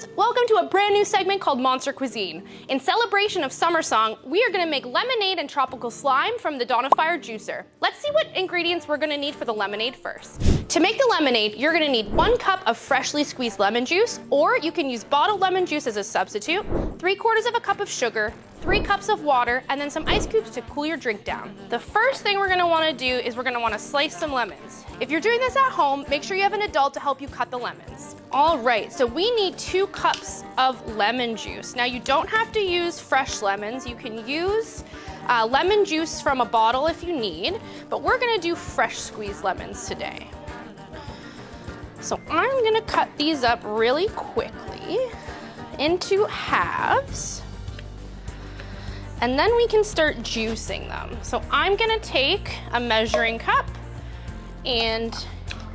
helpers! Welcome to a brand new segment called Monster Cuisine. In celebration of Summer Song, we are gonna make lemonade and tropical slime from the Donifier juicer. Let's see what ingredients we're gonna need for the lemonade first. To make the lemonade, you're gonna need 1 cup of freshly squeezed lemon juice, or you can use bottled lemon juice as a substitute, 3/4 of a cup of sugar, 3 cups of water, and then some ice cubes to cool your drink down. The first thing we're gonna wanna do is we're gonna wanna slice some lemons. If you're doing this at home, make sure you have an adult to help you cut the lemons. All right, so we need 2 cups of lemon juice. Now you don't have to use fresh lemons. You can use lemon juice from a bottle if you need, but we're gonna do fresh squeezed lemons today. So I'm gonna cut these up really quickly into halves, and then we can start juicing them. So I'm gonna take a measuring cup and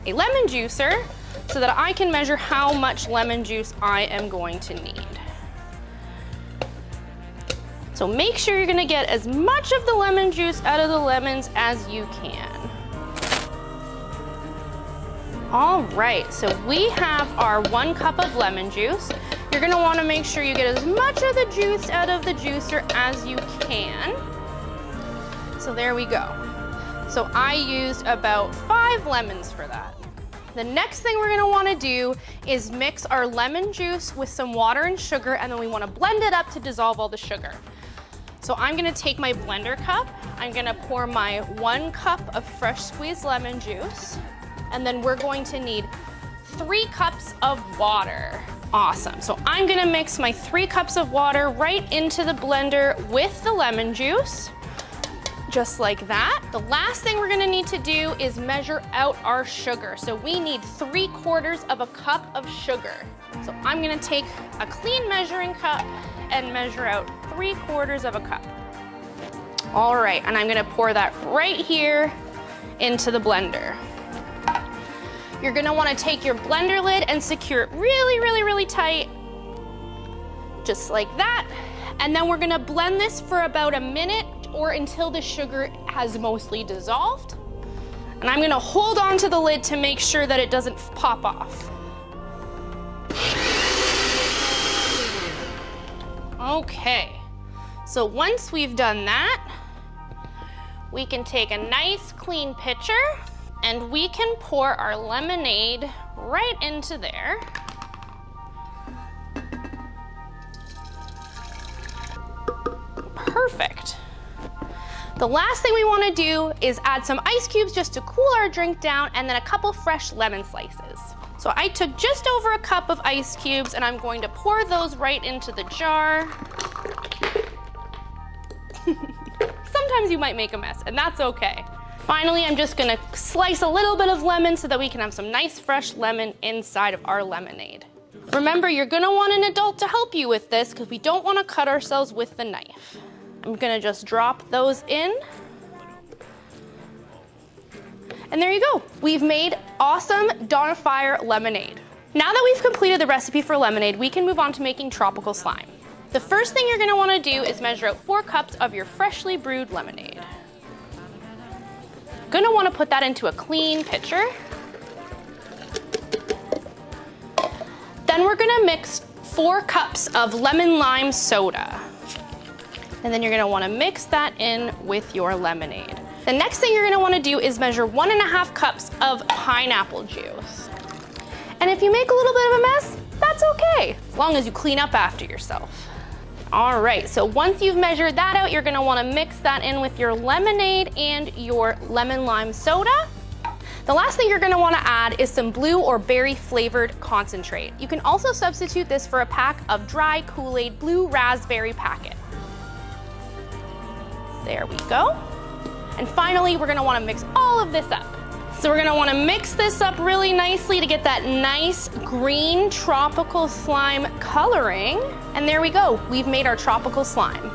a lemon juicer so that I can measure how much lemon juice I am going to need. So make sure you're gonna get as much of the lemon juice out of the lemons as you can. All right, so we have our 1 cup of lemon juice. You're gonna wanna make sure you get as much of the juice out of the juicer as you can. So there we go. So I used about 5 lemons for that. The next thing we're gonna wanna do is mix our lemon juice with some water and sugar, and then we wanna blend it up to dissolve all the sugar. So I'm gonna take my blender cup, I'm gonna pour my 1 cup of fresh squeezed lemon juice, and then we're going to need 3 cups of water. Awesome, so I'm gonna mix my 3 cups of water right into the blender with the lemon juice, just like that. The last thing we're gonna need to do is measure out our sugar. So we need 3/4 of a cup of sugar. So I'm gonna take a clean measuring cup and measure out 3/4 of a cup. All right, and I'm gonna pour that right here into the blender. You're gonna wanna take your blender lid and secure it really, really, really tight, just like that. And then we're gonna blend this for about a minute or until the sugar has mostly dissolved. And I'm gonna hold on to the lid to make sure that it doesn't pop off. Okay, so once we've done that, we can take a nice clean pitcher and we can pour our lemonade right into there. Perfect. The last thing we want to do is add some ice cubes just to cool our drink down, and then a couple fresh lemon slices. So I took just over a cup of ice cubes and I'm going to pour those right into the jar. Sometimes you might make a mess, and that's okay. Finally, I'm just gonna slice a little bit of lemon so that we can have some nice fresh lemon inside of our lemonade. Remember, you're gonna want an adult to help you with this because we don't wanna cut ourselves with the knife. I'm gonna just drop those in. And there you go. We've made awesome Donifier lemonade. Now that we've completed the recipe for lemonade, we can move on to making tropical slime. The first thing you're gonna wanna do is measure out 4 cups of your freshly brewed lemonade. Gonna wanna put that into a clean pitcher. Then we're gonna mix 4 cups of lemon lime soda. And then you're gonna wanna mix that in with your lemonade. The next thing you're gonna wanna do is measure 1.5 cups of pineapple juice. And if you make a little bit of a mess, that's okay, as long as you clean up after yourself. All right, so once you've measured that out, you're gonna wanna mix that in with your lemonade and your lemon lime soda. The last thing you're gonna wanna add is some blue or berry flavored concentrate. You can also substitute this for a pack of dry Kool-Aid blue raspberry packet. There we go. And finally, we're gonna wanna mix all of this up. So we're gonna wanna mix this up really nicely to get that nice green tropical slime coloring. And there we go, we've made our tropical slime.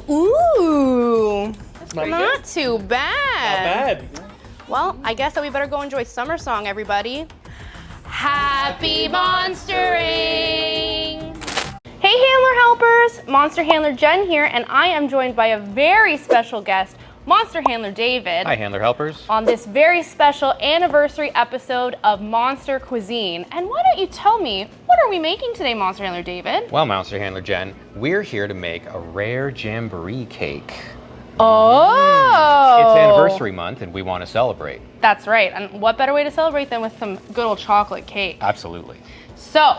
Ooh, not too bad. Not bad. Well, I guess that we better go enjoy Summer Song, everybody. Happy monstering! Hey Handler Helpers, Monster-Handler Jenn here, and I am joined by a very special guest, Monster Handler David. Hi, Handler Helpers. On this very special anniversary episode of Monster Cuisine. And why don't you tell me, what are we making today, Monster Handler David? Well, Monster Handler Jen, we're here to make a rare jamboree cake. Oh! It's anniversary month and we want to celebrate. That's right. And what better way to celebrate than with some good old chocolate cake? Absolutely. So,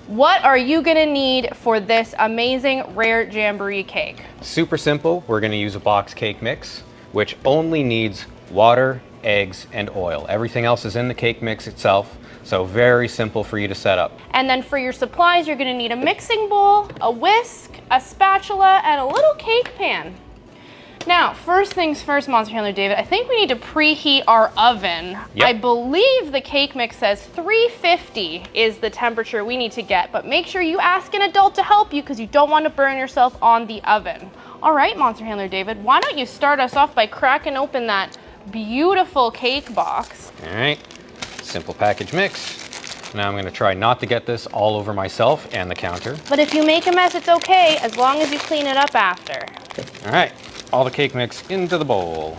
what are you gonna need for this amazing rare jamboree cake? Super simple. We're going to use a box cake mix, which only needs water, eggs, and oil. Everything else is in the cake mix itself, so very simple for you to set up. And then for your supplies, you're gonna need a mixing bowl, a whisk, a spatula, and a little cake pan. Now, first things first, Monster Handler David, I think we need to preheat our oven. Yep. I believe the cake mix says 350 is the temperature we need to get, but make sure you ask an adult to help you because you don't want to burn yourself on the oven. All right, Monster Handler David, why don't you start us off by cracking open that beautiful cake box. All right, simple package mix. Now I'm going to try not to get this all over myself and the counter. But if you make a mess, it's okay, as long as you clean it up after. All right, all the cake mix into the bowl.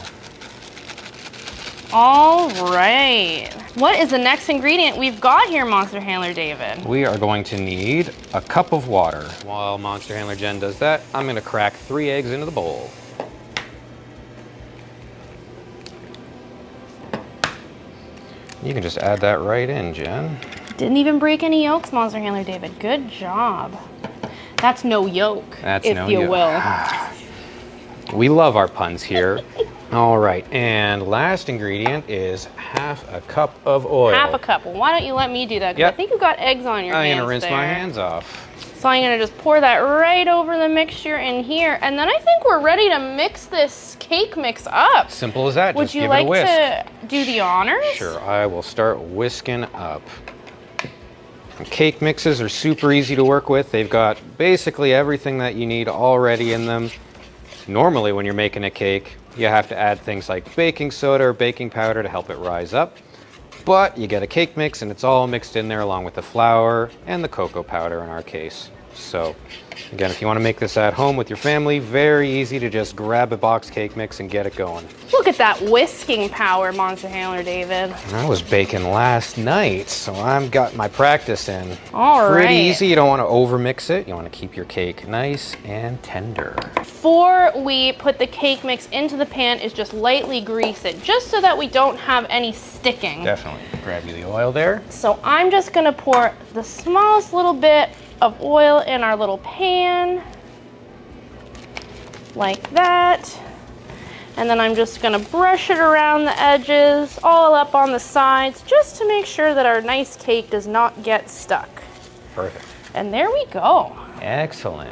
All right. What is the next ingredient we've got here, Monster Handler David? We are going to need a cup of water. While Monster Handler Jen does that, I'm going to crack 3 eggs into the bowl. You can just add that right in, Jen. Didn't even break any yolks, Monster Handler David. Good job. That's no yolk, That's if no you yolk. will. We love our puns here. All right, and last ingredient is half a cup of oil. Half a cup. Well, why don't you let me do that? 'Cause Yep. I think you got eggs on your I'm hands gonna rinse there. my hands off. So I'm gonna just pour that right over the mixture in here, and then I think we're ready to mix this cake mix up. Simple as that. Would just you give like it a whisk. to do the honors? Sure, I will start whisking up. Cake mixes are super easy to work with. They've got basically everything that you need already in them. Normally when you're making a cake, you have to add things like baking soda or baking powder to help it rise up. But you get a cake mix and it's all mixed in there along with the flour and the cocoa powder in our case. So again, if you want to make this at home with your family, very easy to just grab a box cake mix and get it going. Look at that whisking power, Monster Handler David. I was baking last night, so I've got my practice in. All Pretty right. easy. You don't want to overmix it. You want to keep your cake nice and tender. Before we put the cake mix into the pan is just lightly grease it, just so that we don't have any sticking. Definitely. Grab you the oil there. So I'm just gonna pour the smallest little bit of oil in our little pan, like that. And then I'm just gonna brush it around the edges, all up on the sides, just to make sure that our nice cake does not get stuck. Perfect. And there we go. Excellent.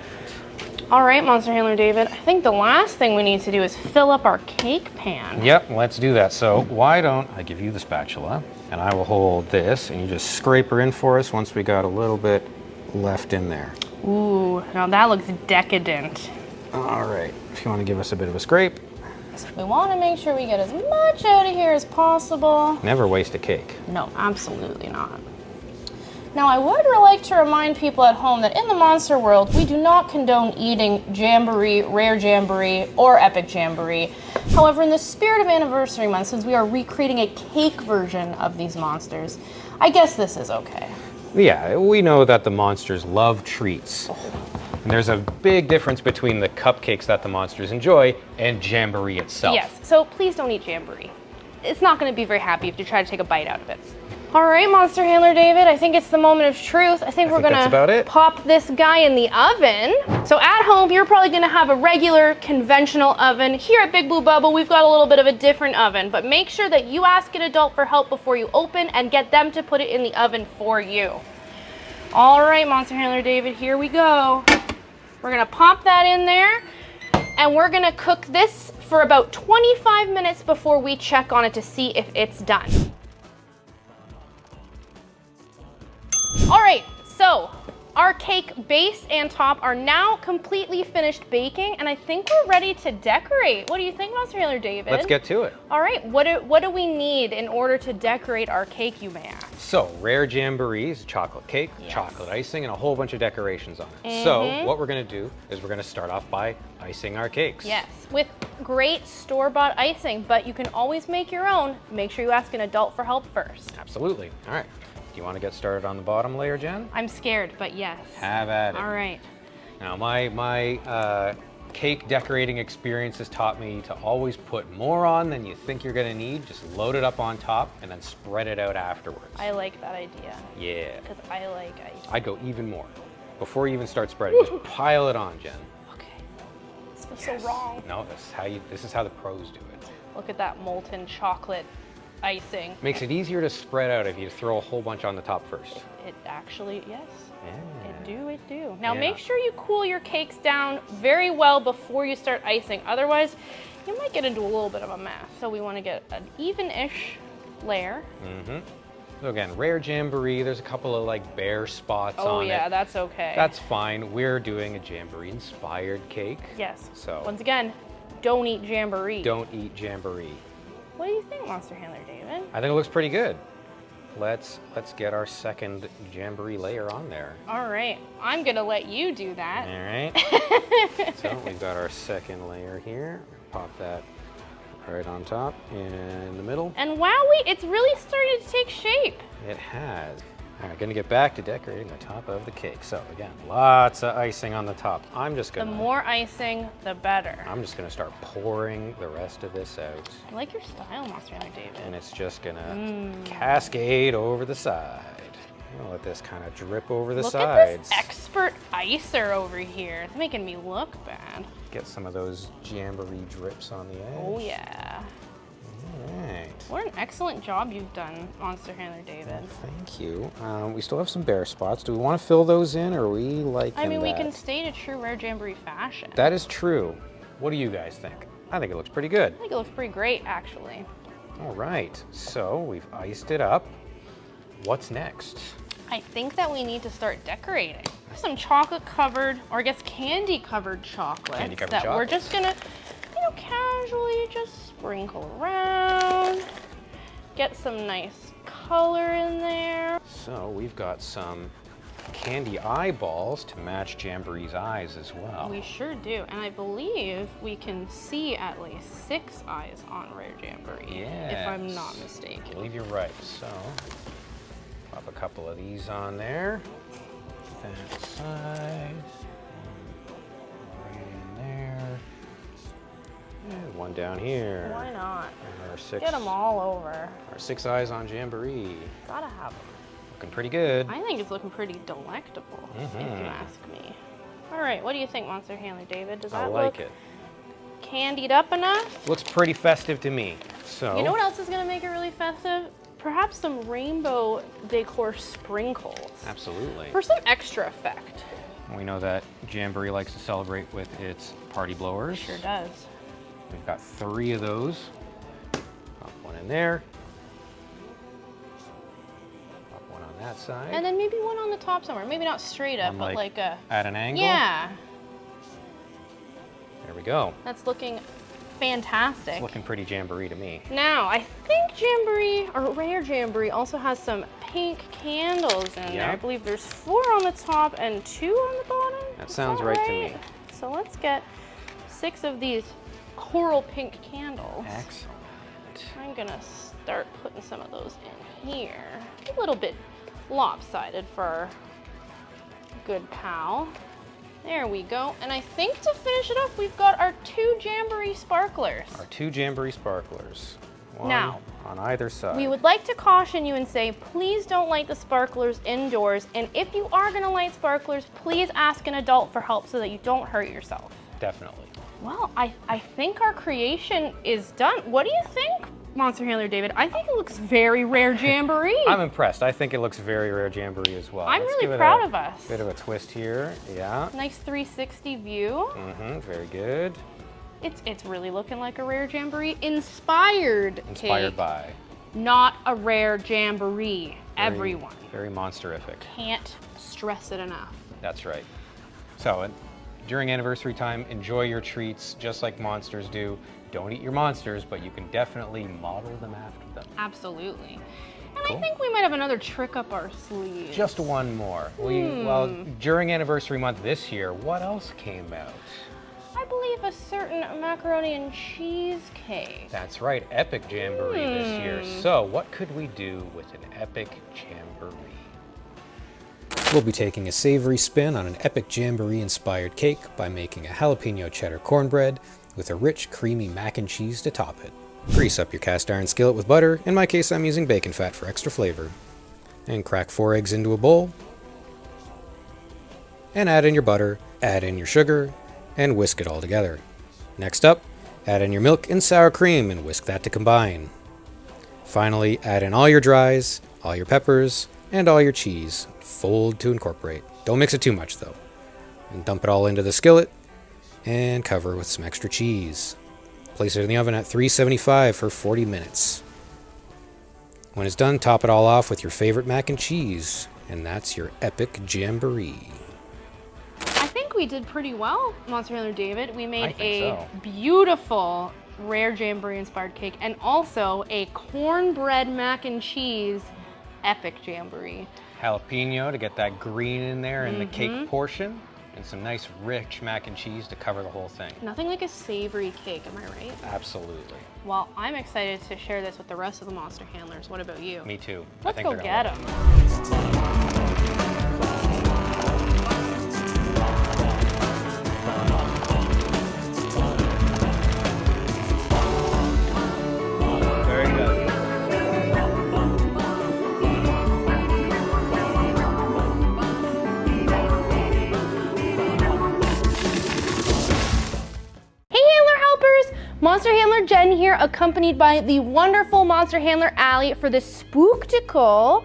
All right, Monster Handler David, I think the last thing we need to do is fill up our cake pan. Yep, let's do that. So why don't I give you the spatula and I will hold this and you just scrape her in for us once we got a little bit left in there. Ooh, now that looks decadent. All right, if you want to give us a bit of a scrape. So we want to make sure we get as much out of here as possible. Never waste a cake. No, absolutely not. Now, I would like to remind people at home that in the monster world, we do not condone eating jamboree, rare jamboree, or epic jamboree. However, in the spirit of anniversary month, since we are recreating a cake version of these monsters, I guess this is okay. Yeah, we know that the monsters love treats. And there's a big difference between the cupcakes that the monsters enjoy and jamboree itself. Yes, so please don't eat jamboree. It's not going to be very happy if you try to take a bite out of it. All right, Monster Handler David, I think it's the moment of truth. I think we're that's about gonna it. pop this guy in the oven. So at home, you're probably gonna have a regular conventional oven. Here at Big Blue Bubble, we've got a little bit of a different oven, but make sure that you ask an adult for help before you open and get them to put it in the oven for you. All right, Monster Handler David, here we go. We're gonna pop that in there and we're gonna cook this for about 25 minutes before we check on it to see if it's done. All right, so Our cake base and top are now completely finished baking, and I think we're ready to decorate. What do you think, Monster-Handler David? Let's get to it. All right, what do we need in order to decorate our cake, you may ask? So, rare jamborees, chocolate cake, Yes. chocolate icing, and a whole bunch of decorations on it. So, what we're gonna do is we're gonna start off by icing our cakes. Yes, with great store-bought icing, but you can always make your own. Make sure you ask an adult for help first. Absolutely. All right. Do you want to get started on the bottom layer, Jen? I'm scared, but yes. Have at it. All right. Now, my cake decorating experience has taught me to always put more on than you think you're gonna need. Just load it up on top and then spread it out afterwards. I like that idea. Yeah. Because I like ice. I'd go even more. Before you even start spreading, just pile it on, Jen. Okay. This feels so wrong. No, this is how the pros do it. Look at that molten chocolate icing. Makes it easier to spread out if you throw a whole bunch on the top first. It actually, yes. Yeah. It do. Now Yeah. make sure you cool your cakes down very well before you start icing. Otherwise, you might get into a little bit of a mess. So we want to get an even-ish layer. So again, rare jamboree. There's a couple of like bare spots Oh on yeah, it. that's okay. That's fine. We're doing a jamboree-inspired cake. Yes. So once again, don't eat jamboree. don't eat jamboree. What do you think, Monster-Handler David? I think it looks pretty good. Let's get our second jamboree layer on there. All right, I'm gonna let you do that. All right. So we've got our second layer here. Pop that right on top in the middle. And wowie, it's really starting to take shape. It has. All right, gonna get back to decorating the top of the cake. So again, lots of icing on the top. I'm just The gonna more icing, the better. I'm just gonna start pouring the rest of this out. I like your style, Monster-Handler David. And it's just gonna cascade over the side. I'm gonna let this kind of drip over the Look sides. at this expert icer over here. It's making me look bad. Get some of those jamboree drips on the edge. Oh yeah. All right. What an excellent job you've done, Monster-Handler David. Thank you. We still have some bare spots. Do we want to fill those in, or are we liking I mean, we that? can stay to true rare jamboree fashion. That is true. What do you guys think? I think it looks pretty good. I think it looks pretty great, actually. All right. So we've iced it up. What's next? I think that we need to start decorating. Some chocolate-covered, or I guess candy-covered chocolates Candy-covered that we're chocolates. just gonna, casually just sprinkle around. Get some nice color in there. So we've got some candy eyeballs to match Jamboree's eyes as well. We sure do, and I believe we can see at least 6 eyes on Rare Jamboree, if I'm not I mistaken. believe you're right. So pop a couple of these on there. That side. Right in there. And one down here. Why not? And our 6, Get them all over. our 6 eyes on Jamboree. Gotta have them. Looking pretty good. I think it's looking pretty delectable, if you Mhm. ask me. All right, what do you think, Monster-Handler David? Does I that like look it. candied up enough? Looks pretty festive to me. So You know what else is gonna make it really festive? Perhaps some rainbow decor sprinkles absolutely. for some extra effect. We know that Jamboree likes to celebrate with its party blowers. Sure does. We've got 3 of those. Pop one in there. Pop one on that side. And then maybe one on the top somewhere. Maybe not straight up, On, but like a... at an angle. Yeah, There we go. that's looking fantastic. It's looking pretty Jamboree to me. Now, I think Jamboree, or Rare Jamboree, also has some pink candles in there. Yeah. I believe there's 4 on the top and 2 on the bottom. That Is sounds right to me. So let's get 6 of these coral pink candles. Excellent. I'm gonna start putting some of those in here. A little bit lopsided for our good pal. There we go. And I think to finish it off, we've got our 2 Jamboree sparklers. Our 2 Jamboree sparklers. One Now, on either side. we would like to caution you and say, please don't light the sparklers indoors. And if you are gonna light sparklers, please ask an adult for help so that you don't hurt yourself. Definitely. Well, I think our creation is done. What do you think, Monster-Handler David? I think it looks very Rare Jamboree. I'm impressed. I think it looks very Rare Jamboree as well. I'm Let's really give it proud a of us. Bit of a twist here. Yeah. Nice 360 view. Very good. It's really looking like a Rare Jamboree inspired Inspired cake. by. Not a Rare Jamboree. Everyone. Very monsterific. Can't stress it enough. That's right. So during anniversary time, enjoy your treats just like monsters do. Don't eat your monsters, but you can definitely model them after them. Absolutely. And Cool. I think we might have another trick up our sleeve. Just one more. Well, during anniversary month this year, what else came out? I believe a certain macaroni and cheese cake. That's right, Epic Jamboree this year. So what could we do with an Epic Jamboree? We'll be taking a savory spin on an Epic Jamboree inspired cake by making a jalapeno cheddar cornbread with a rich, creamy mac and cheese to top it. Grease up your cast iron skillet with butter. In my case, I'm using bacon fat for extra flavor. And crack 4 eggs into a bowl. And add in your butter, add in your sugar, and whisk it all together. Next up, add in your milk and sour cream and whisk that to combine. Finally, add in all your dries, all your peppers, and all your cheese. Fold to incorporate. Don't mix it too much though. And dump it all into the skillet and cover with some extra cheese. Place it in the oven at 375 for 40 minutes. When it's done, top it all off with your favorite mac and cheese, and that's your Epic Jamboree. I think we did pretty well, Monster-Handler David. We made a so. beautiful rare jamboree inspired cake and also a cornbread mac and cheese epic jamboree. Jalapeno to get that green in there in the cake portion, and some nice rich mac and cheese to cover the whole thing. Nothing like a savory cake, am I right? Absolutely. Well, I'm excited to share this with the rest of the Monster Handlers. What about you? Me too. Let's go get them. Very good. Monster Handler Jen here, accompanied by the wonderful Monster Handler Allie for the spooktical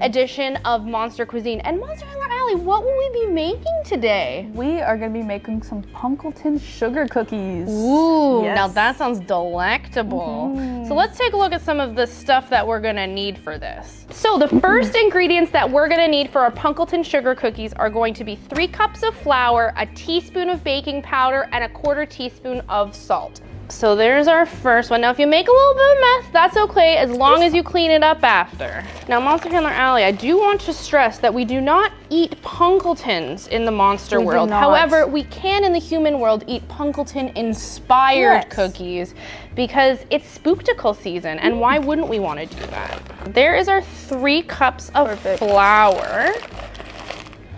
edition of Monster Cuisine. And Monster Handler Allie, what will we be making today? We are going to be making some Punkleton sugar cookies. Ooh, Yes. now that sounds delectable. So let's take a look at some of the stuff that we're gonna need for this. So the first ingredients that we're gonna need for our Punkleton sugar cookies are going to be 3 cups of flour, a teaspoon of baking powder, and a 1/4 teaspoon of salt. So there's our first one. Now if you make a little bit of mess, that's okay as long as you clean it up after. Now Monster Handler Allie, I do want to stress that we do not eat Punkletons in the monster We do world. not. However, we can in the human world eat Punkleton inspired Yes. cookies because it's spooktical season, and why wouldn't we want to do that? There is our 3 cups of Perfect. flour.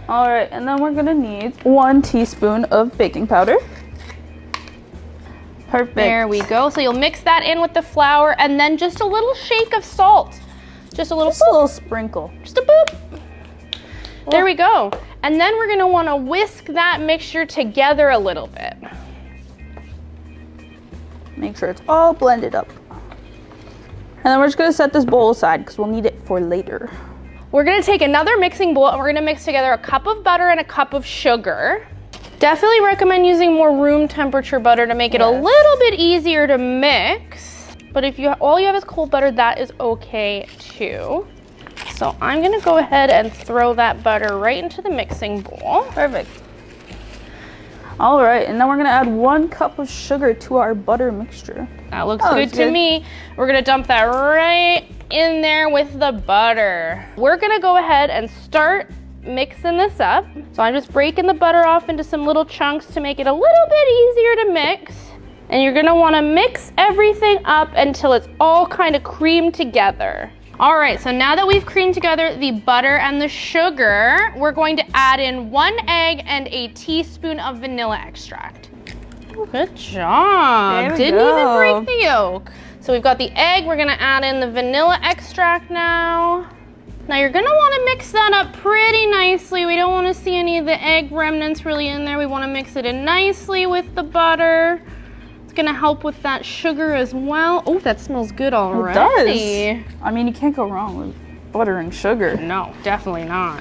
All right, and then we're gonna need 1 teaspoon of baking powder. Perfect. There we go. So you'll mix that in with the flour and then just a little shake of salt. Just a little Just a little sprinkle. Just a boop. There we go. And then we're gonna wanna whisk that mixture together a little bit. Make sure it's all blended up. And then we're just gonna set this bowl aside because we'll need it for later. We're gonna take another mixing bowl and we're gonna mix together a cup of butter and a cup of sugar. Definitely recommend using more room temperature butter to make it a little bit easier to mix. But if all you have is cold butter, that is okay too. So I'm gonna go ahead and throw that butter right into the mixing bowl. Perfect. All right, and then we're gonna add 1 cup of sugar to our butter mixture. That looks Oh, good it's to good. me. We're gonna dump that right in there with the butter. We're gonna go ahead and start mixing this up. So I'm just breaking the butter off into some little chunks to make it a little bit easier to mix. And you're gonna wanna mix everything up until it's all kind of creamed together. All right, so now that we've creamed together the butter and the sugar, we're going to add in 1 egg and a teaspoon of vanilla extract. Good job. There we Didn't go. even break the yolk. So we've got the egg, we're gonna add in the vanilla extract now. Now you're gonna wanna mix that up pretty nicely. We don't wanna see any of the egg remnants really in there. We wanna mix it in nicely with the butter. It's gonna help with that sugar as well. Oh, that smells good already. It does. I mean, you can't go wrong with butter and sugar. No, definitely not.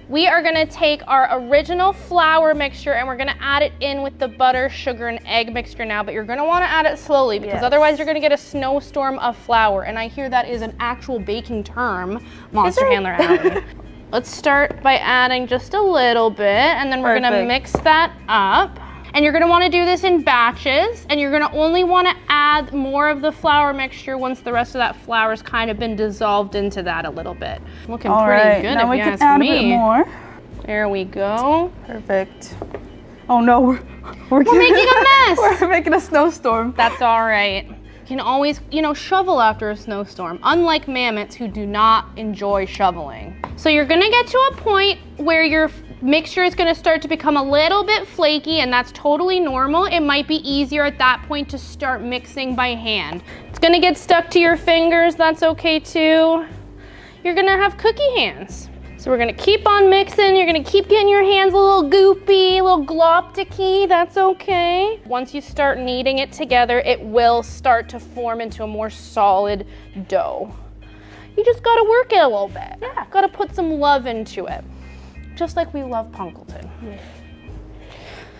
We are gonna take our original flour mixture and we're gonna add it in with the butter, sugar, and egg mixture now, but you're gonna wanna add it slowly because Yes. otherwise you're gonna get a snowstorm of flour. And I hear that is an actual baking term, Monster it? Handler Allie. Let's start by adding just a little bit, and then we're gonna mix that up. And you're gonna wanna do this in batches, and you're gonna only wanna add more of the flour mixture once the rest of that flour's kind of been dissolved into that a little bit. Looking pretty good now if we you can ask add me. a bit more. There we go. Perfect. Oh no, we're making a mess. We're making a snowstorm. That's all right. You can always, you know, shovel after a snowstorm, unlike mammoths who do not enjoy shoveling. So you're gonna get to a point where your mixture is gonna start to become a little bit flaky, and that's totally normal. It might be easier at that point to start mixing by hand. It's gonna get stuck to your fingers, that's okay too. You're gonna have cookie hands. So we're gonna keep on mixing. You're gonna keep getting your hands a little goopy, a little glopticky, that's okay. Once you start kneading it together, it will start to form into a more solid dough. You just gotta work it a little bit. Yeah. Gotta put some love into it. Just like we love Punkleton. Yeah.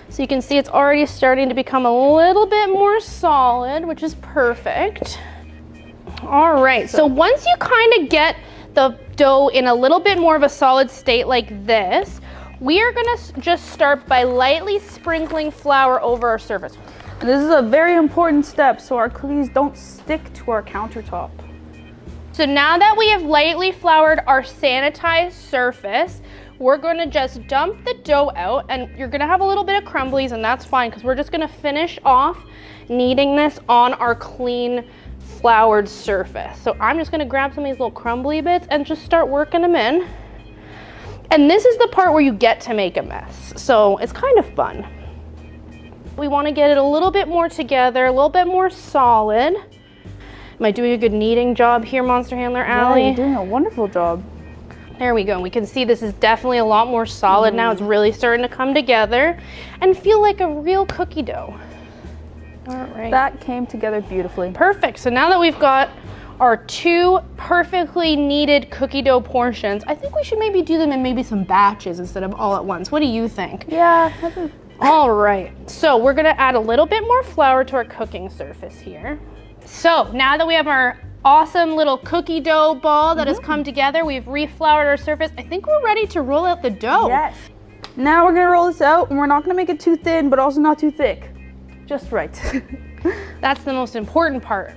So you can see it's already starting to become a little bit more solid, which is perfect. All right, so once you kind of get the dough in a little bit more of a solid state like this, we are gonna just start by lightly sprinkling flour over our surface. This is a very important step so our cookies don't stick to our countertop. So now that we have lightly floured our sanitized surface, we're gonna just dump the dough out, and you're gonna have a little bit of crumblies, and that's fine because we're just gonna finish off kneading this on our clean floured surface. So I'm just gonna grab some of these little crumbly bits and just start working them in. And this is the part where you get to make a mess. So it's kind of fun. We wanna get it a little bit more together, a little bit more solid. Am I doing a good kneading job here, Monster-Handler Allie? Yeah, you're doing a wonderful job. There we go. We can see this is definitely a lot more solid now. It's really starting to come together and feel like a real cookie dough. All right. That came together beautifully. Perfect. So now that we've got our two perfectly kneaded cookie dough portions, I think we should maybe do them in maybe some batches instead of all at once. What do you think? Yeah. All right. So we're gonna add a little bit more flour to our cooking surface here. So now that we have our awesome little cookie dough ball that has come together, we've refloured our surface, I think we're ready to roll out the dough. Yes. Now we're gonna roll this out, and we're not gonna make it too thin, but also not too thick. Just right. That's the most important part.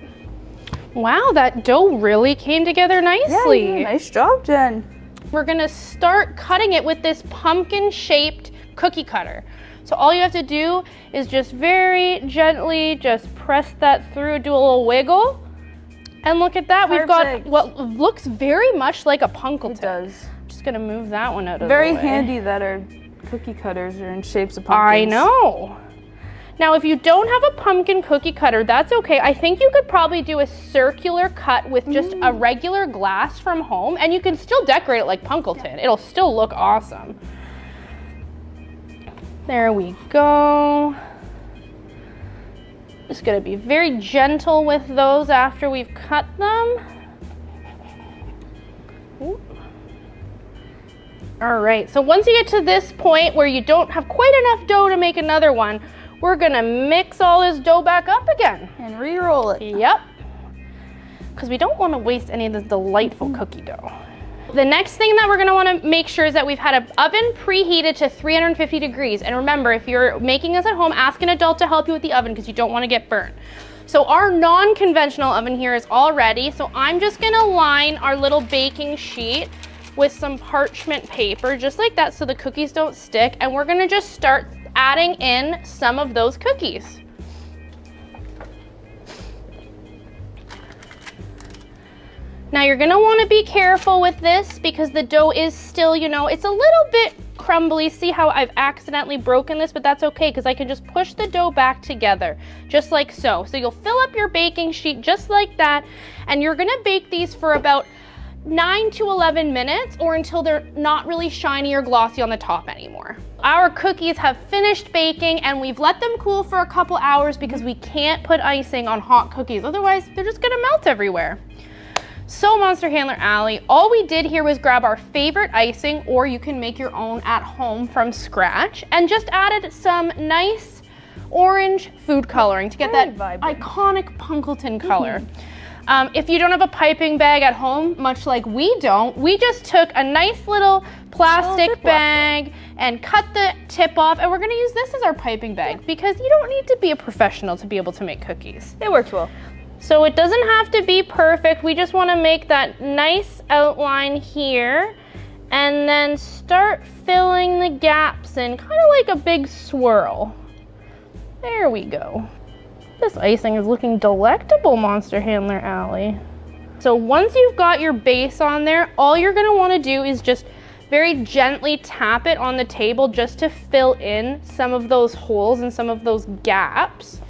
Wow, that dough really came together nicely. Yeah, nice job, Jen. We're gonna start cutting it with this pumpkin-shaped cookie cutter. So all you have to do is just very gently just press that through, do a little wiggle. And look at that, we've got what looks very much like a Punkleton. It does. I'm just gonna move that one out of the way. Very handy that our cookie cutters are in shapes of pumpkins. I know. Now, if you don't have a pumpkin cookie cutter, that's okay. I think you could probably do a circular cut with just a regular glass from home, and you can still decorate it like Punkleton. It'll still look awesome. There we go. Just gonna be very gentle with those after we've cut them. Ooh. All right, so once you get to this point where you don't have quite enough dough to make another one, we're gonna mix all this dough back up again. And re-roll it. Yep. Because we don't wanna waste any of this delightful cookie dough. The next thing that we're gonna wanna make sure is that we've had an oven preheated to 350 degrees. And remember, if you're making this at home, ask an adult to help you with the oven because you don't wanna get burnt. So our non-conventional oven here is all ready. So I'm just gonna line our little baking sheet with some parchment paper, just like that, so the cookies don't stick. And we're gonna just start adding in some of those cookies. Now you're gonna wanna be careful with this because the dough is still, you know, it's a little bit crumbly. See how I've accidentally broken this, but that's okay because I can just push the dough back together, just like so. So you'll fill up your baking sheet just like that, and you're gonna bake these for about 9 to 11 minutes or until they're not really shiny or glossy on the top anymore. Our cookies have finished baking and we've let them cool for a couple hours because we can't put icing on hot cookies. Otherwise, they're just gonna melt everywhere. So Monster-Handler Allie, all we did here was grab our favorite icing, or you can make your own at home from scratch, and just added some nice orange food coloring to get that iconic Punkleton color. If you don't have a piping bag at home, much like we don't, we just took a nice little plastic bag and cut the tip off, and we're gonna use this as our piping bag because you don't need to be a professional to be able to make cookies. It works well. So it doesn't have to be perfect. We just wanna make that nice outline here and then start filling the gaps in, kind of like a big swirl. There we go. This icing is looking delectable, Monster Handler Allie. So once you've got your base on there, all you're gonna wanna do is just very gently tap it on the table just to fill in some of those holes and some of those gaps.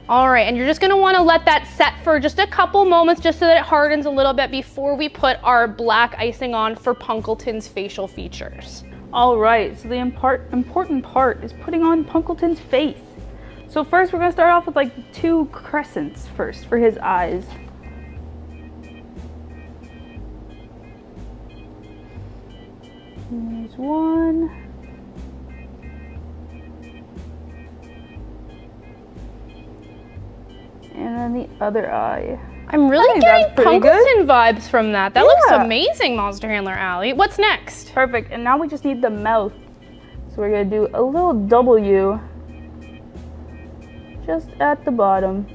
All right, and you're just gonna wanna let that set for just a couple moments just so that it hardens a little bit before we put our black icing on for Punkleton's facial features. All right, so the important part is putting on Punkleton's face. So first we're gonna start off with like 2 crescents first for his eyes. And there's one. And then the other eye. I'm really getting Punkleton vibes from that. That looks Yeah. amazing, Monster Handler Allie. What's next? Perfect, and now we just need the mouth. So we're gonna do a little W just at the bottom.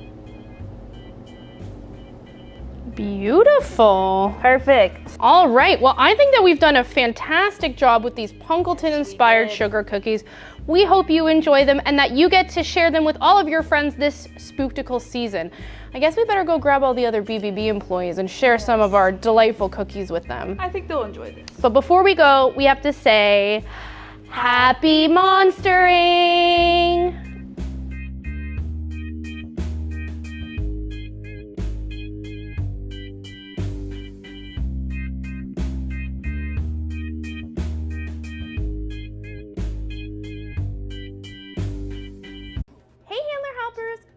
Beautiful. Perfect. All right, well, I think that we've done a fantastic job with these Punkleton-inspired sugar cookies. We hope you enjoy them and that you get to share them with all of your friends this spooktacle season. I guess we better go grab all the other BBB employees and share some of our delightful cookies with them. I think they'll enjoy this. But before we go, we have to say, Happy Monstering!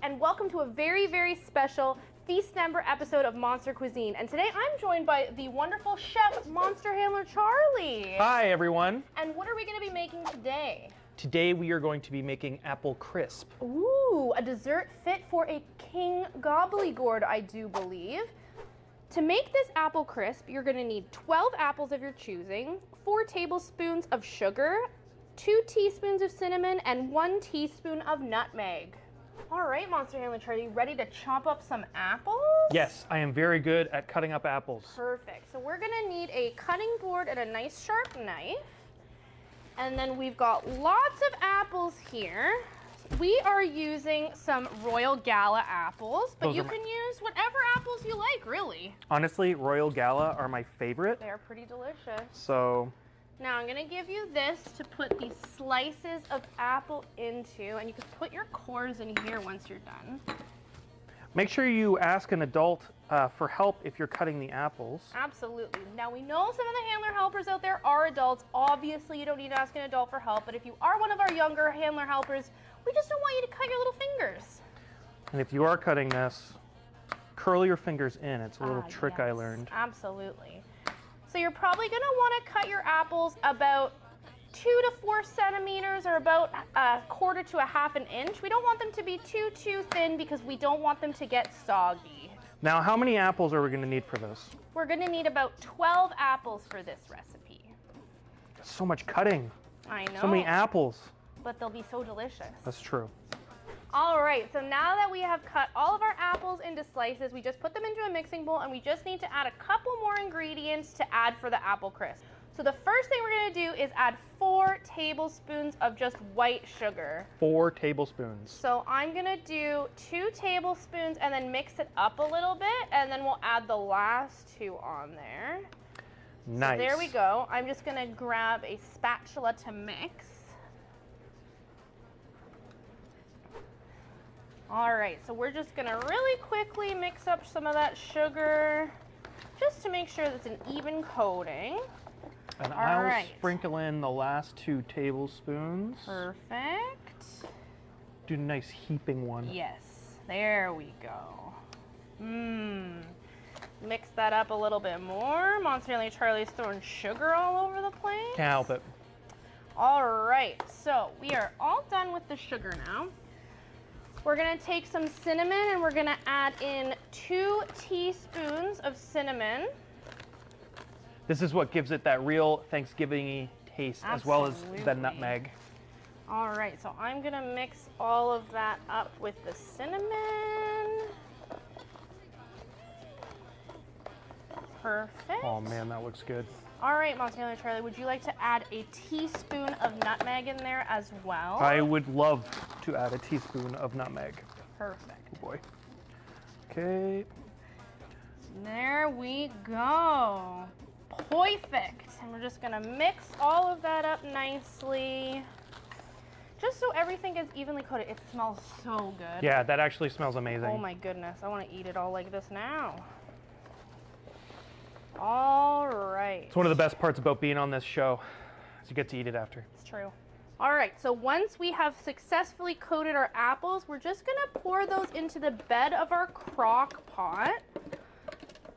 And welcome to a very, very special Feast-Number episode of Monster Cuisine. And today I'm joined by the wonderful chef, Monster Handler Charlie. Hi, everyone. And what are we going to be making today? Today we are going to be making apple crisp. Ooh, a dessert fit for a king gobblygourd, I do believe. To make this apple crisp, you're going to need 12 apples of your choosing, 4 tablespoons of sugar, 2 teaspoons of cinnamon, and 1 teaspoon of nutmeg. All right, Monster Handler Charlie, ready to chop up some apples? Yes, I am very good at cutting up apples. Perfect. So we're gonna need a cutting board and a nice sharp knife. And then we've got lots of apples here. We are using some Royal Gala apples, but you can use whatever apples you like, really. Honestly, Royal Gala are my favorite. They're pretty delicious. So now I'm gonna give you this to put these slices of apple into, and you can put your cores in here once you're done. make sure you ask an adult for help if you're cutting the apples. Absolutely. Now we know some of the handler helpers out there are adults. Obviously you don't need to ask an adult for help, but if you are one of our younger handler helpers, we just don't want you to cut your little fingers. And if you are cutting this, curl your fingers in. It's a little trick I learned. Absolutely. So you're probably going to want to cut your apples about 2 to 4 centimeters or about 1/4 to 1/2 inch. We don't want them to be too thin because we don't want them to get soggy. Now, how many apples are we going to need for this? We're going to need about 12 apples for this recipe. That's so much cutting. I know. So many apples. But they'll be so delicious. That's true. All right, so now that we have cut all of our apples into slices, we just put them into a mixing bowl and we just need to add a couple more ingredients to add for the apple crisp. So the first thing we're gonna do is add 4 tablespoons of just white sugar. 4 tablespoons. So I'm gonna do 2 tablespoons and then mix it up a little bit, and then we'll add the last 2 on there. Nice. So there we go. I'm just gonna grab a spatula to mix. All right, so we're just gonna really quickly mix up some of that sugar just to make sure that it's an even coating. And I'll sprinkle in the last 2 tablespoons. Perfect. Do a nice heaping one. Yes, there we go. Mix that up a little bit more. Monster-Handler Charlie's throwing sugar all over the place. Can't help it. All right, so we are all done with the sugar now. We're gonna take some cinnamon and we're gonna add in 2 teaspoons of cinnamon. This is what gives it that real Thanksgiving-y taste, as well as the Absolutely. nutmeg. All right, so I'm gonna mix all of that up with the cinnamon. Perfect. Oh man, that looks good. All right, Monster-Handler Charlie, would you like to add a teaspoon of nutmeg in there as well? I would love to add a teaspoon of nutmeg. Perfect. Oh boy. Okay. There we go. Perfect. And we're just gonna mix all of that up nicely. Just so everything gets evenly coated. It smells so good. Yeah, that actually smells amazing. Oh my goodness, I wanna eat it all like this now. All right. It's one of the best parts about being on this show, is you get to eat it after. It's true. All right, so once we have successfully coated our apples, we're just gonna pour those into the bed of our crock pot.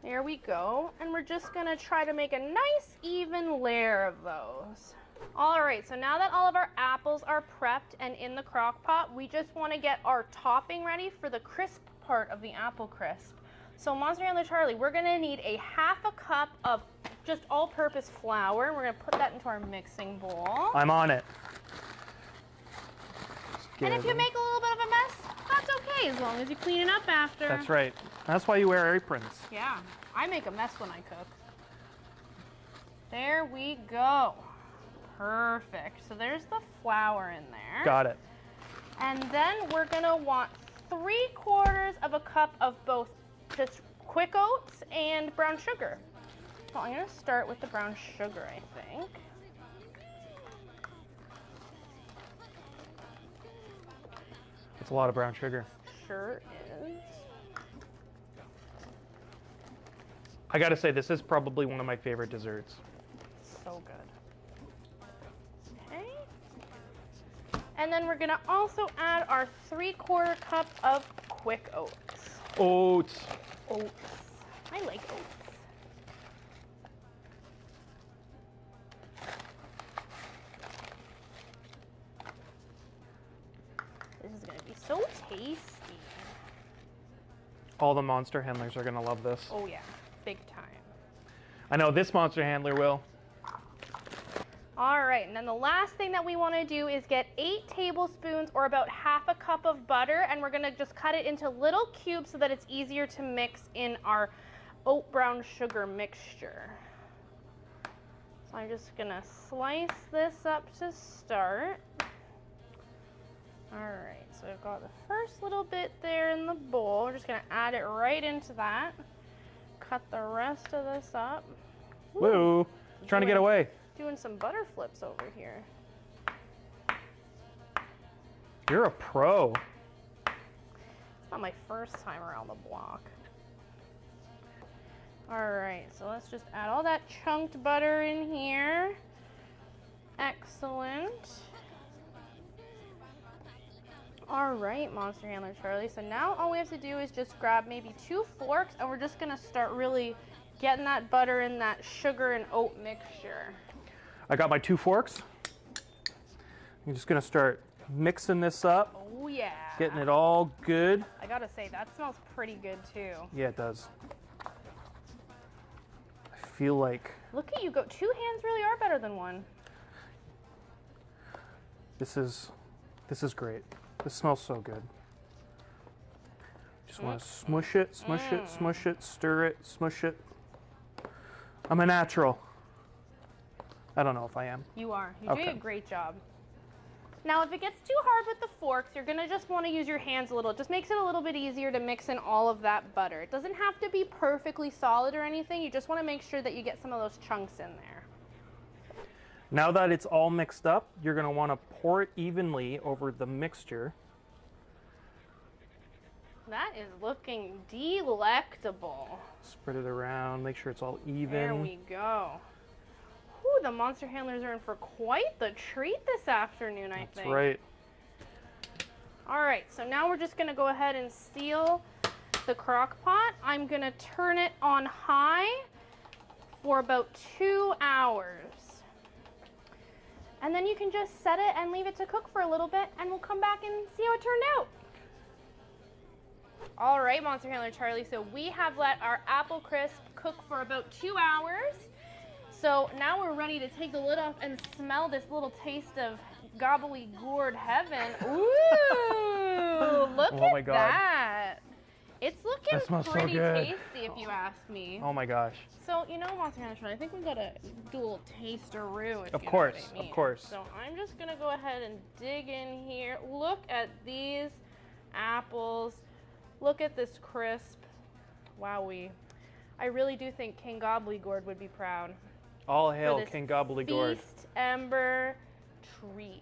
There we go. And we're just gonna try to make a nice even layer of those. All right, so now that all of our apples are prepped and in the crock pot, we just wanna get our topping ready for the crisp part of the apple crisp. So Monster-Handler Charlie, we're gonna need a 1/2 cup of just all-purpose flour. We're gonna put that into our mixing bowl. I'm on it. And if you make a little bit of a mess, that's okay, as long as you clean it up after. That's right. That's why you wear aprons. Yeah, I make a mess when I cook. There we go. Perfect. So there's the flour in there. Got it. And then we're gonna want 3/4 of a cup of both just quick oats and brown sugar. So I'm gonna start with the brown sugar, I think. It's a lot of brown sugar. Sure is. I gotta say, this is probably one of my favorite desserts. So good. Okay. And then we're gonna also add our 3/4 cup of quick oats. Oats. Oats. I like oats. This is gonna be so tasty. All the monster handlers are gonna love this. Oh yeah, big time. I know this monster handler will. All right, and then the last thing that we want to do is get 8 tablespoons or about 1/2 cup of butter, and we're gonna just cut it into little cubes so that it's easier to mix in our oat brown sugar mixture. So I'm just gonna slice this up to start. All right, so I've got the first little bit there in the bowl. We're just gonna add it right into that. Cut the rest of this up. Woo! Trying to get away. Doing some butter flips over here. You're a pro. It's not my first time around the block. All right, so let's just add all that chunked butter in here. Excellent. All right, Monster Handler Charlie. So now all we have to do is just grab maybe 2 forks, and we're just gonna start really getting that butter in that sugar and oat mixture. I got my 2 forks. I'm just gonna start mixing this up, Oh yeah. getting it all good. I gotta say, that smells pretty good too. Yeah, it does. I feel like Look at you go. 2 hands really are better than 1. this is great. This smells so good. Just want to smush it, smush it, smush it, stir it, smush it. I'm a natural. I don't know if I am. You are. You're doing Okay. a great job. Now, if it gets too hard with the forks, you're gonna just want to use your hands a little. It just makes it a little bit easier to mix in all of that butter. It doesn't have to be perfectly solid or anything. You just want to make sure that you get some of those chunks in there. Now that it's all mixed up, you're going to want to pour it evenly over the mixture. That is looking delectable. Spread it around, make sure it's all even. There we go. Whew, the Monster Handlers are in for quite the treat this afternoon, I think. That's right. All right, so now we're just gonna go ahead and seal the crock pot. I'm gonna turn it on high for about 2 hours. And then you can just set it and leave it to cook for a little bit, and we'll come back and see how it turned out. All right, Monster Handler Charlie, so we have let our apple crisp cook for about 2 hours. So now we're ready to take the lid off and smell this little taste of Gobblygourd heaven. Ooh, look my at God. that. It's looking That smells so pretty good. tasty if you ask me. Oh my gosh. So, you know, Monster Handler Charlie, I think we gotta do a little taste-a-roo. Of course, of course. So I'm just gonna go ahead and dig in here. Look at these apples. Look at this crisp. Wowee. I really do think King Gobblygourd would be proud. All hail this King Gobblygourd. Feast Ember treat.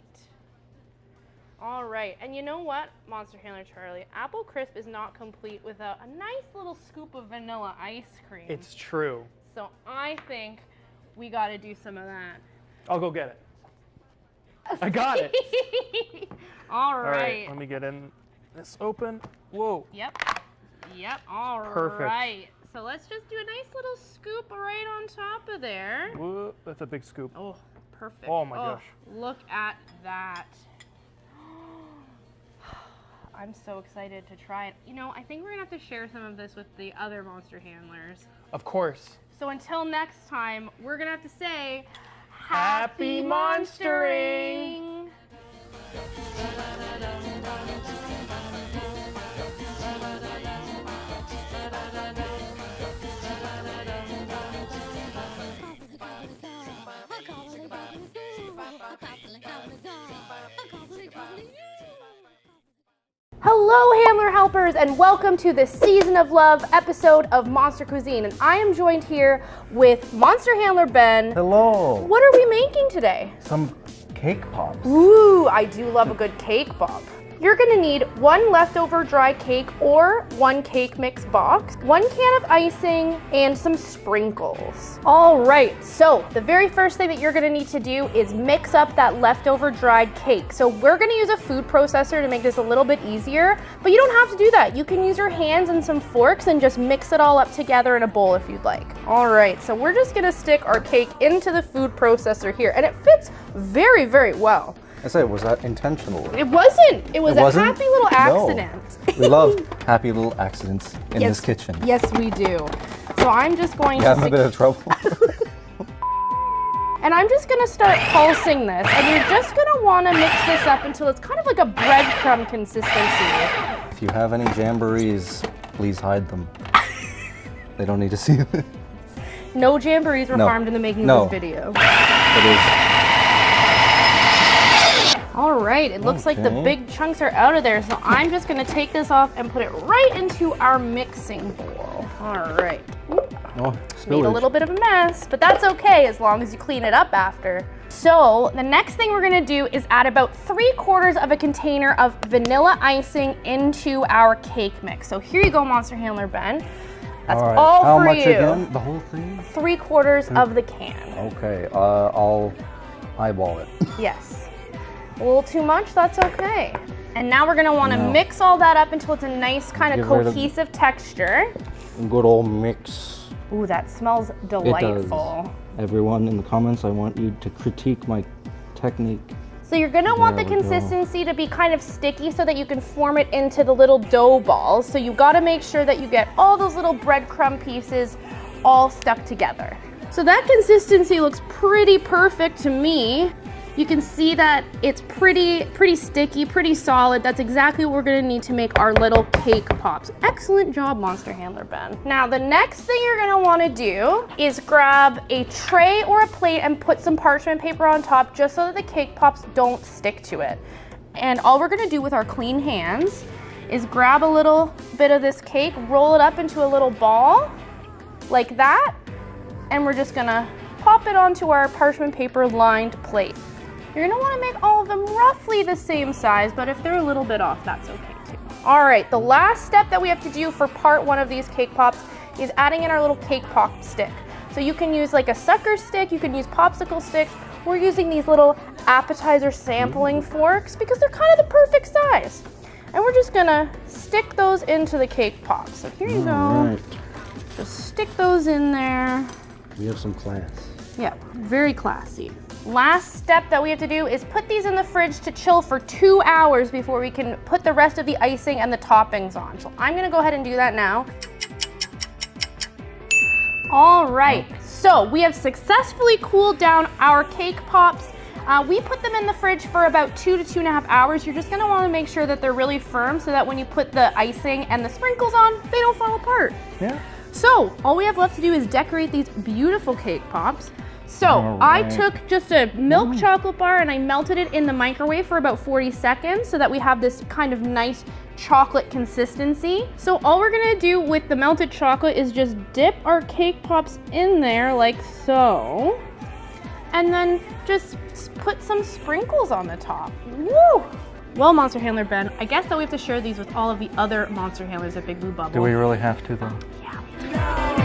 All right, and you know what, Monster Handler Charlie? Apple crisp is not complete without a nice little scoop of vanilla ice cream. It's true. So I think we got to do some of that. I'll go get it. I got it. All All right, right. let me get in this open. Whoa. Yep. Yep. All Perfect. right. So let's just do a nice little scoop right on top of there. Whoa, that's a big scoop. Oh, perfect. Oh my gosh. Look at that. I'm so excited to try it. You know, I think we're gonna have to share some of this with the other Monster Handlers. Of course. So until next time, we're gonna have to say, Happy monstering! Hello, Handler Helpers, and welcome to the Season of Love episode of Monster Cuisine. And I am joined here with Monster Handler Ben. Hello. What are we making today? Some cake pops. Ooh, I do love a good cake pop. You're gonna need 1 leftover dry cake or 1 cake mix box, 1 can of icing, and some sprinkles. All right, so the very first thing that you're gonna need to do is mix up that leftover dried cake. So we're gonna use a food processor to make this a little bit easier, but you don't have to do that. You can use your hands and some forks and just mix it all up together in a bowl if you'd like. All right, so we're just gonna stick our cake into the food processor here, and it fits very, very well. I said, was that intentional? It wasn't. It was It wasn't? a happy little No. accident. We love happy little accidents in this kitchen. Yes, we do. So I'm just going You having a bit of trouble? and I'm just going to start pulsing this. And you're just going to want to mix this up until it's kind of like a breadcrumb consistency. If you have any jamborees, please hide them. They don't need to see it. No jamborees were No. harmed in the making No. of this video. It is. All right, it looks like the Okay. big chunks are out of there, so I'm just gonna take this off and put it right into our mixing bowl. All right. Oh, Made a spillage. little bit of a mess, but that's okay as long as you clean it up after. So the next thing we're gonna do is add about 3/4 of a container of vanilla icing into our cake mix. So here you go, Monster Handler Ben. That's All right. all How for much you. again? The whole thing? 3/4 of the can. Okay, I'll eyeball it. Yes. A little too much, that's okay. And now we're gonna wanna No. mix all that up until it's a nice kind of Give it a- cohesive texture. Good old mix. Ooh, that smells It delightful. does. Everyone in the comments, I want you to critique my technique. So you're gonna want the There we go. consistency to be kind of sticky so that you can form it into the little dough balls. So you gotta make sure that you get all those little breadcrumb pieces all stuck together. So that consistency looks pretty perfect to me. You can see that it's pretty sticky, pretty solid. That's exactly what we're gonna need to make our little cake pops. Excellent job, Monster Handler Ben. Now, the next thing you're gonna wanna do is grab a tray or a plate and put some parchment paper on top just so that the cake pops don't stick to it. And all we're gonna do with our clean hands is grab a little bit of this cake, roll it up into a little ball, like that, and we're just gonna pop it onto our parchment paper lined plate. You're gonna wanna make all of them roughly the same size, but if they're a little bit off, that's okay too. All right, the last step that we have to do for part 1 of these cake pops is adding in our little cake pop stick. So you can use like a sucker stick, you can use popsicle sticks. We're using these little appetizer sampling forks because they're kind of the perfect size. And we're just gonna stick those into the cake pop. So here you go. Alright. Just stick those in there. We have some class. Yeah, very classy. Last step that we have to do is put these in the fridge to chill for 2 hours before we can put the rest of the icing and the toppings on. So I'm gonna go ahead and do that now. All right, so we have successfully cooled down our cake pops. We put them in the fridge for about 2 to 2.5 hours. You're just gonna wanna make sure that they're really firm so that when you put the icing and the sprinkles on, they don't fall apart. Yeah. So all we have left to do is decorate these beautiful cake pops. So I took just a milk chocolate bar and I melted it in the microwave for about 40 seconds so that we have this kind of nice chocolate consistency. So all we're gonna do with the melted chocolate is just dip our cake pops in there like so, and then just put some sprinkles on the top. Woo! Well, Monster Handler Ben, I guess that we have to share these with all of the other Monster Handlers at Big Blue Bubble. Do we really have to though? Yeah.